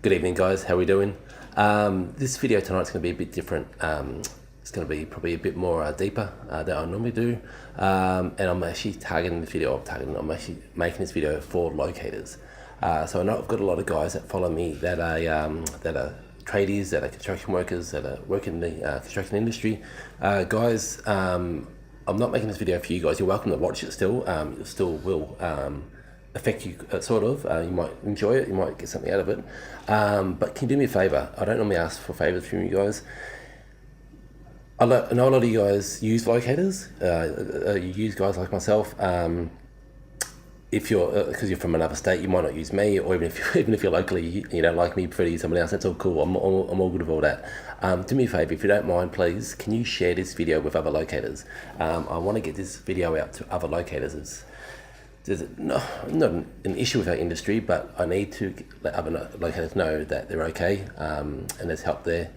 Good evening, guys. How are we doing? This video tonight's going to be a bit different. It's going to be probably a bit more deeper than I normally do. And I'm actually targeting this video. I'm actually making this video for locators. So I know I've got a lot of guys that follow me that are tradies, that are construction workers, that are working in the construction industry. Guys, I'm not making this video for you guys. You're welcome to watch it still. It still will affect you, sort of. You might enjoy it, you might get something out of it. But can you do me a favor? I don't normally ask for favors from you guys. I know a lot of you guys use locators. You use guys like myself. If you're, because you're from another state, you might not use me, or even if you're locally, you don't like me, prefer to use someone else. That's all cool. I'm all good with all that. Do me a favor, if you don't mind, please, can you share this video with other locators? I want to get this video out to other locators. There's not an issue with our industry, but I need to let other locators know that they're okay, and there's help there.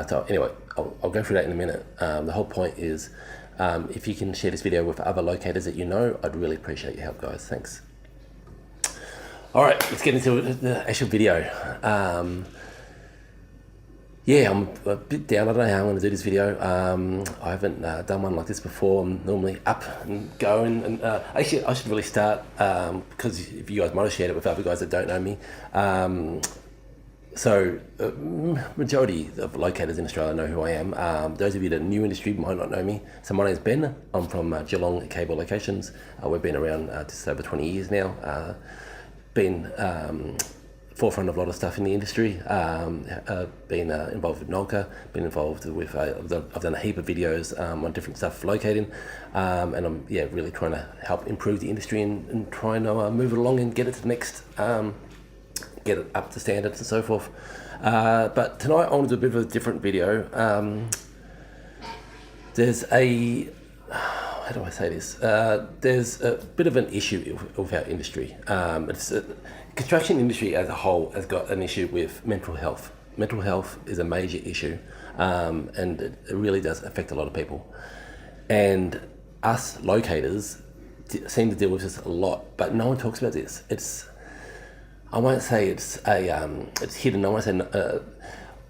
So anyway, I'll go through that in a minute. The whole point is, if you can share this video with other locators that you know, I'd really appreciate your help, guys. Thanks. All right, let's get into the actual video. Yeah, I'm a bit down. I don't know how I'm going to do this video. I haven't done one like this before. I'm normally up and going. And actually, I should really start, because if you guys might have shared it with other guys that don't know me. So, majority of locators in Australia know who I am. Those of you that are new industry might not know me. So my name's Ben. I'm from Geelong Cable Locations. We've been around just over 20 years now. Been forefront of a lot of stuff in the industry. Been involved with NOLCA, been involved with, I've done a heap of videos on different stuff for locating, and I'm really trying to help improve the industry and trying to move it along and get it to the next, get it up to standards and so forth. But tonight I want to do a bit of a different video. There's a, how do I say this? There's a bit of an issue with our industry. Construction industry as a whole has got an issue with mental health. Mental health is a major issue, and it really does affect a lot of people. And us locators seem to deal with this a lot, but no one talks about this. I won't say it's hidden. I won't say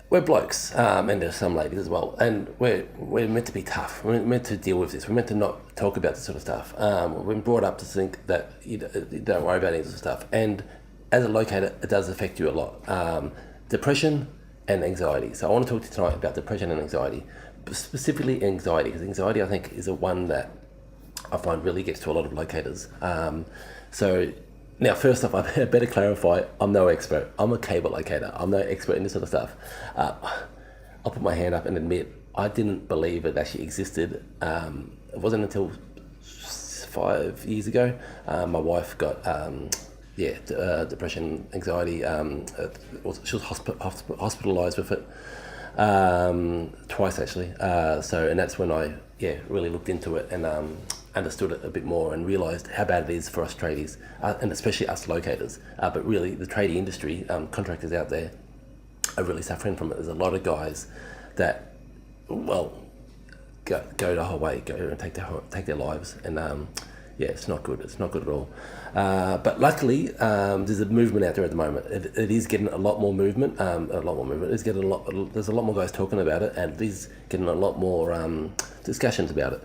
we're blokes, and there's some ladies as well, and we're meant to be tough. We're meant to deal with this. We're meant to not talk about this sort of stuff. We've been brought up to think that you don't worry about any of this stuff, and as a locator, it does affect you a lot. Depression and anxiety. So I want to talk to you tonight about depression and anxiety, specifically anxiety, because anxiety, I think, is the one that I find really gets to a lot of locators. So now, first off, I better clarify, I'm no expert. I'm a cable locator. I'm no expert in this sort of stuff. I'll put my hand up and admit, I didn't believe it actually existed. It wasn't until 5 years ago, my wife got depression, anxiety. She was hospitalized with it twice, actually. And that's when I really looked into it and understood it a bit more and realised how bad it is for us tradies, and especially us locators. But really, the tradie industry, contractors out there, are really suffering from it. There's a lot of guys that, well, go the whole way, go and take their lives, and it's not good. It's not good at all. But luckily, there's a movement out there at the moment. It is getting a lot more movement. It's getting there's a lot more guys talking about it, and it is getting a lot more discussions about it.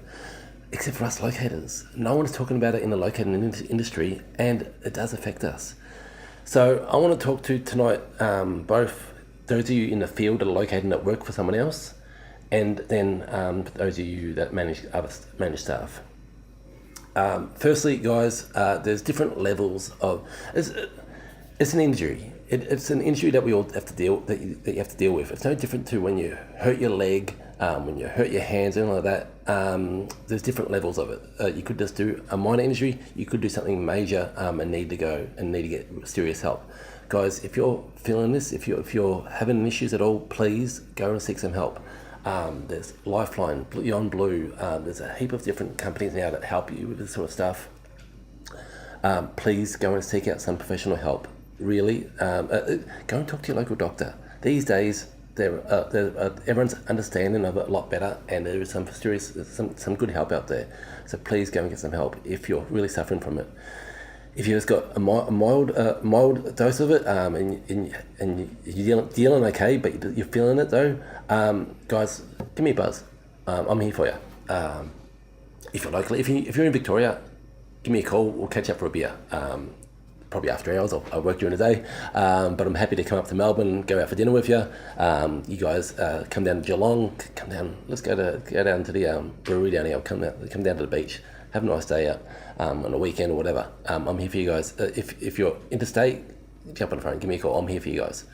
Except for us locators, no one is talking about it in the locating industry, and it does affect us. So I want to talk to tonight both those of you in the field that are locating that work for someone else, and then those of you that manage staff. Firstly, guys, there's different levels of. It's an injury. It's an injury that we all have to that you have to deal with. It's no different to when you hurt your leg, when you hurt your hands, anything like that. There's different levels of it. You could just do a minor injury. You could do something major and need to get serious help. Guys, if you're feeling this, if you're having issues at all, please go and seek some help. There's Lifeline, Beyond Blue. There's a heap of different companies now that help you with this sort of stuff. Please go and seek out some professional help. Really, go and talk to your local doctor. These days, everyone's understanding of it a lot better, and there is some good help out there. So please go and get some help if you're really suffering from it. if you've got a mild dose of it, and you're dealing okay, but you're feeling it though, guys, give me a buzz. I'm here for you. If you're locally, if you're in Victoria, give me a call. We'll catch up for a beer. Probably after hours. I'll work during the day, but I'm happy to come up to Melbourne, go out for dinner with you. You guys come down to Geelong. Come down. Let's go down to the brewery down here. Come down to the beach. Have a nice day out on a weekend or whatever. I'm here for you guys. If you're interstate, jump on the phone. Give me a call. I'm here for you guys.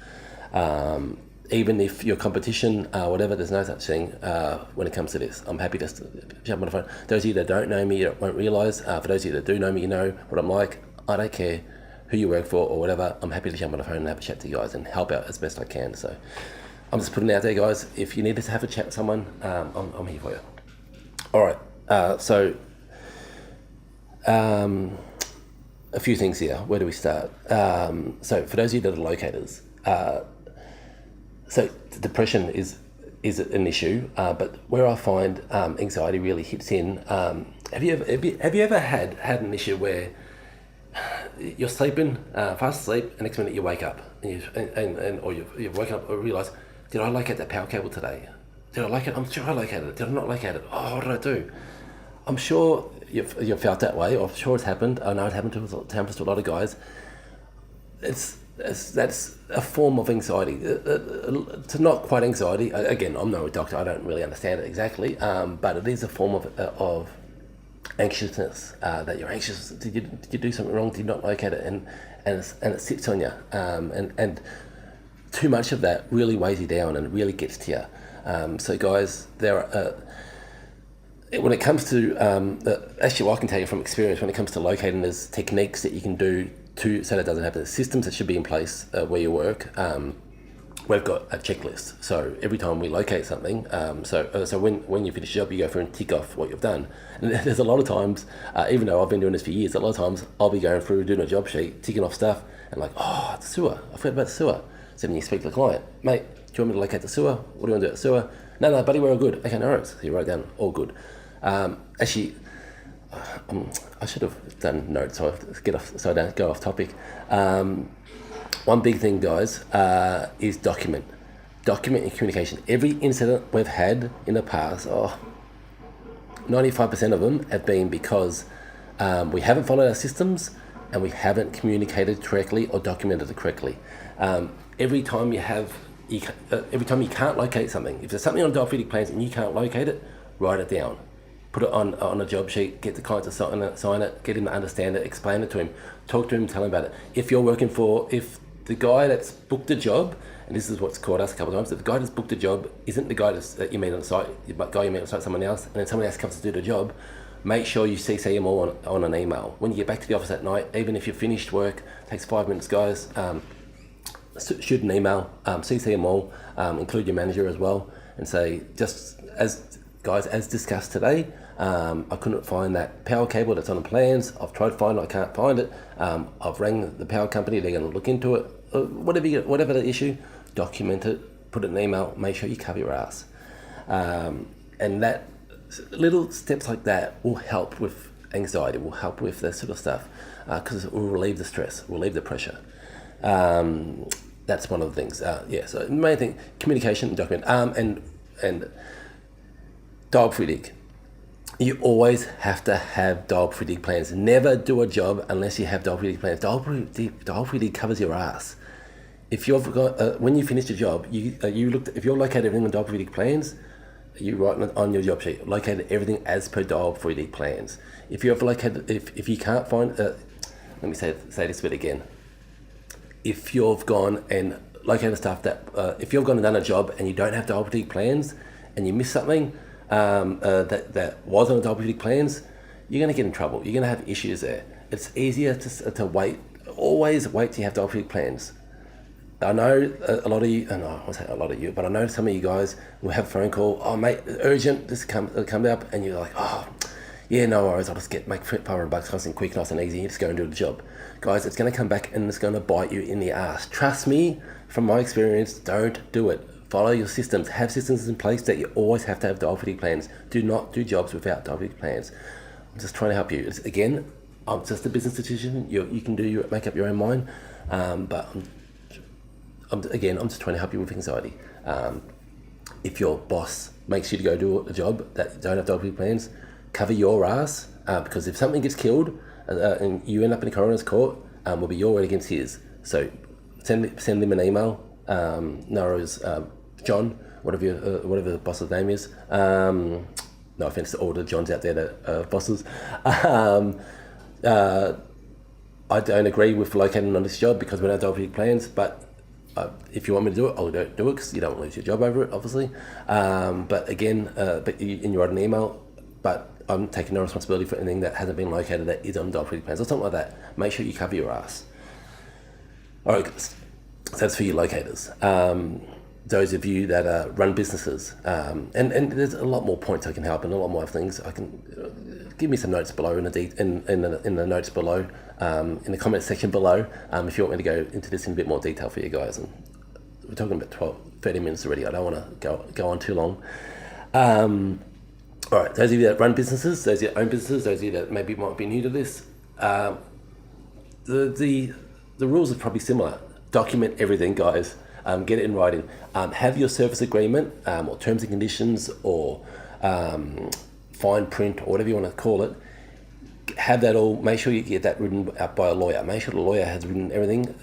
Even if your competition, whatever, there's no such thing when it comes to this. I'm happy to jump on the phone. Those of you that don't know me, you won't realise. For those of you that do know me, you know what I'm like. I don't care who you work for or whatever. I'm happy to jump on the phone and have a chat to you guys and help out as best I can. So I'm just putting it out there, guys. If you need to have a chat with someone, I'm here for you. All right. So a few things here. Where do we start? So for those of you that are locators, so depression is an issue, but where I find anxiety really hits in. Have you ever had an issue where you're sleeping, fast asleep, and next minute you wake up or you've woken up and realise, did I locate that power cable today? Did I locate it? I'm sure I located it. Did I not locate it? Oh, what did I do? I'm sure you've felt that way. I'm sure it's happened. I know it happened to a lot of guys. That's a form of anxiety. It's not quite anxiety. Again, I'm no doctor. I don't really understand it exactly. But it is a form of anxiousness, that you're anxious. Did you do something wrong? Did you not locate it? And it sits on you. And too much of that really weighs you down and really gets to you. So guys, there are, when it comes to, actually, I can tell you from experience, when it comes to locating, there's techniques that you can do so that doesn't happen. There's systems that should be in place where you work. We've got a checklist. So every time we locate something, so when you finish a job, you go through and tick off what you've done. And there's a lot of times, even though I've been doing this for years, a lot of times I'll be going through, doing a job sheet, ticking off stuff, and like, oh, the sewer. I forgot about the sewer. So then you speak to the client, mate, do you want me to locate the sewer? What do you want to do at the sewer? No, buddy, we're all good. Okay, no worries. So you wrote down, all good. Actually, I should have done notes, so I don't go off topic. One big thing, guys, is document your communication. Every incident we've had in the past, 95% of them have been because we haven't followed our systems and we haven't communicated correctly or documented it correctly. Every time you can't locate something, if there's something on diaphytic plans and you can't locate it, write it down. Put it on a job sheet, get the client to sign it, get him to understand it, explain it to him, talk to him, tell him about it. If the guy that's booked a job, and this is what's caught us a couple of times, if the guy that's booked a job isn't the guy that you meet on the site, the guy you meet on the site, someone else, and then someone else comes to do the job, make sure you CC them all on an email. When you get back to the office at night, even if you've finished work, takes 5 minutes, guys, shoot an email, CC them all, include your manager as well, and say, just as discussed today, I couldn't find that power cable that's on the plans. I've tried to find it, I can't find it. I've rang the power company, they're going to look into it. Whatever the issue, document it, put it in an email, make sure you cover your ass. And that little steps like that will help with anxiety, will help with that sort of stuff, because it will relieve the stress, will relieve the pressure. That's one of the things. So the main thing, communication and document. And diaphytic. You always have to have diaphytic plans. Never do a job unless you have diaphytic plans. Diaphytic covers your ass. If you've got when you finish the job, if you're located everything on diaphytic plans, you write on your job sheet, located everything as per diaphytic plans. If you can't find, let me say this bit again. If you've gone and located stuff if you've gone and done a job and you don't have diaphytic plans and you miss something that was on the diaphytic plans, you're going to get in trouble. You're going to have issues there. It's easier to wait. Always wait till you have diaphytic plans. I know a lot of you, and I won't say a lot of you, but I know some of you guys will have a phone call. Oh mate, urgent. This come up, and you're like, oh yeah, no worries. I'll just make $500 nice and quick, nice and easy. You just go and do the job, guys. It's going to come back and it's going to bite you in the ass. Trust me, from my experience. Don't do it. Follow your systems. Have systems in place that you always have to have diaphytic plans. Do not do jobs without diaphytic plans. I'm just trying to help you. Again, It's just a business decision. You can make up your own mind, but I'm just trying to help you with anxiety. If your boss makes you to go do a job that you don't have WP plans, cover your ass, because if something gets killed and you end up in a coroner's court, will be your word against his. So send him an email. Naro's John, whatever the boss's name is. No offense to all the Johns out there that are bosses. I don't agree with locating on this job because we don't have WP plans, but if you want me to do it, I'll do it because you don't want to lose your job over it, obviously. But again, you write an email, but I'm taking no responsibility for anything that hasn't been located that is on WP plans or something like that. Make sure you cover your ass. All right, guys. So that's for you locators. Those of you that run businesses, and there's a lot more points I can help and a lot more things I can give me some notes below in the notes below, in the comment section below, if you want me to go into this in a bit more detail for you guys. And we're talking about 30 minutes already. I don't want to go on too long. All right, those of you that run businesses, those of you that own businesses, those of you that maybe might be new to this, the rules are probably similar. Document everything, guys. Get it in writing. Have your service agreement or terms and conditions or fine print or whatever you want to call it. Have that all. Make sure you get that written out by a lawyer. Make sure the lawyer has written everything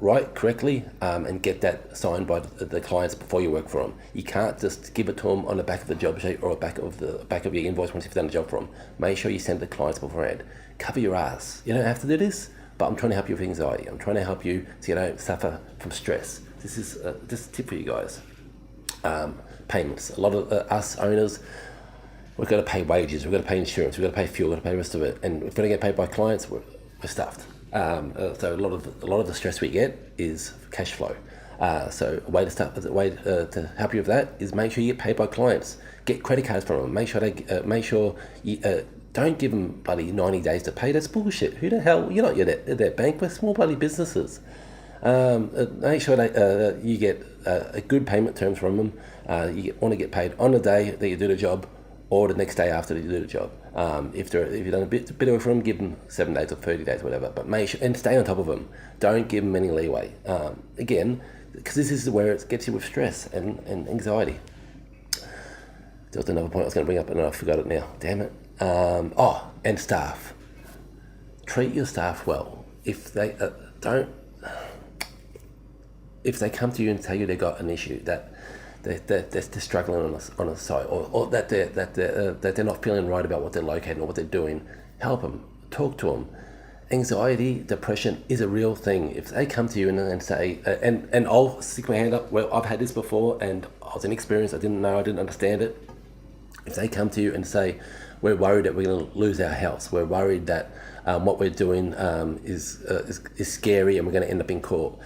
right, correctly, and get that signed by the clients before you work for them. You can't just give it to them on the back of the job sheet or back of your invoice once you've done the job for them. Make sure you send the clients beforehand. Cover your ass. You don't have to do this, but I'm trying to help you with anxiety. I'm trying to help you so you don't suffer from stress. This is just a tip for you guys. Payments. A lot of us owners, we've got to pay wages, we've got to pay insurance, we've got to pay fuel, we've got to pay the rest of it. And if we don't get paid by clients, we're stuffed. So a lot of the stress we get is cash flow. So a way to help you with that is make sure you get paid by clients. Get credit cards from them. Make sure you don't give them bloody 90 days to pay. That's bullshit. Who the hell? You're not their bank. We're small bloody businesses. Make sure that you get a good payment terms from them. You want to get paid on the day that you do the job or the next day after you do the job. If you've done a bit of it for them, give them 7 days or 30 days, whatever. But make sure and stay on top of them. Don't give them any leeway. Again, because this is where it gets you with stress and anxiety. There was another point I was going to bring up and I forgot it now. Damn it. And staff. Treat your staff well. If they come to you and tell you they got an issue that they're struggling on a site, or that they're not feeling right about what they're locating or what they're doing, help them, talk to them. Anxiety, depression is a real thing. If they come to you and say, and I'll stick my hand up, well, I've had this before and I was inexperienced, I didn't understand it. If they come to you and say, we're worried that we're going to lose our house, we're worried that what we're doing is scary and we're going to end up in court.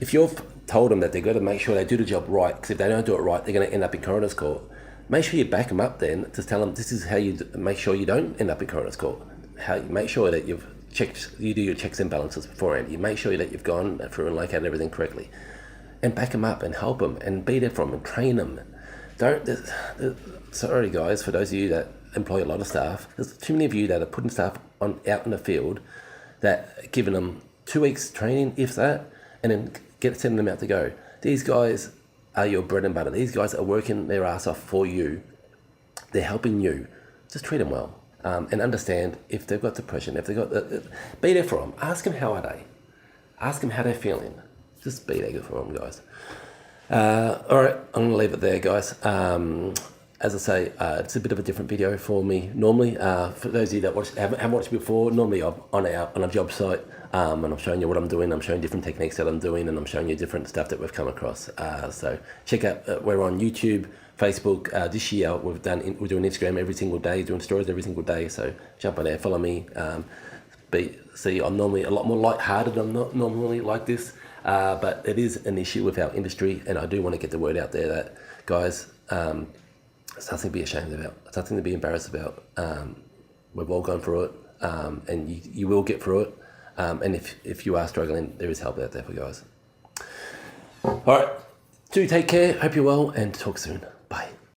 If you've told them that they've got to make sure they do the job right, because if they don't do it right, they're going to end up in coroner's court, make sure you back them up then to tell them this is how you make sure you don't end up in coroner's court. How you make sure that you do your checks and balances beforehand. You make sure that you've gone through and located everything correctly. And back them up and help them and be there for them and train them. Sorry guys, for those of you that employ a lot of staff, there's too many of you that are putting staff out in the field that giving them 2 weeks training, if that, and then sending them out to go. These guys are your bread and butter. These guys are working their ass off for you. They're helping you. Just treat them well, and understand if they've got depression, if they've got, be there for them. Ask them how are they. Ask them how they're feeling. Just be there for them, guys. All right, I'm gonna leave it there, guys. As I say, it's a bit of a different video for me. Normally, for those of you that haven't watched before, normally I'm on a job site, and I'm showing you what I'm doing. I'm showing different techniques that I'm doing, and I'm showing you different stuff that we've come across. So check out. We're on YouTube, Facebook. This year we're doing Instagram every single day, doing stories every single day. So jump on there, follow me. See, I'm normally a lot more light-hearted. I'm not normally like this, but it is an issue with our industry, and I do want to get the word out there that, guys, it's nothing to be ashamed about. It's nothing to be embarrassed about. We've all gone through it, and you will get through it. And if you are struggling, there is help out there for you guys. All right, do take care. Hope you're well, and talk soon.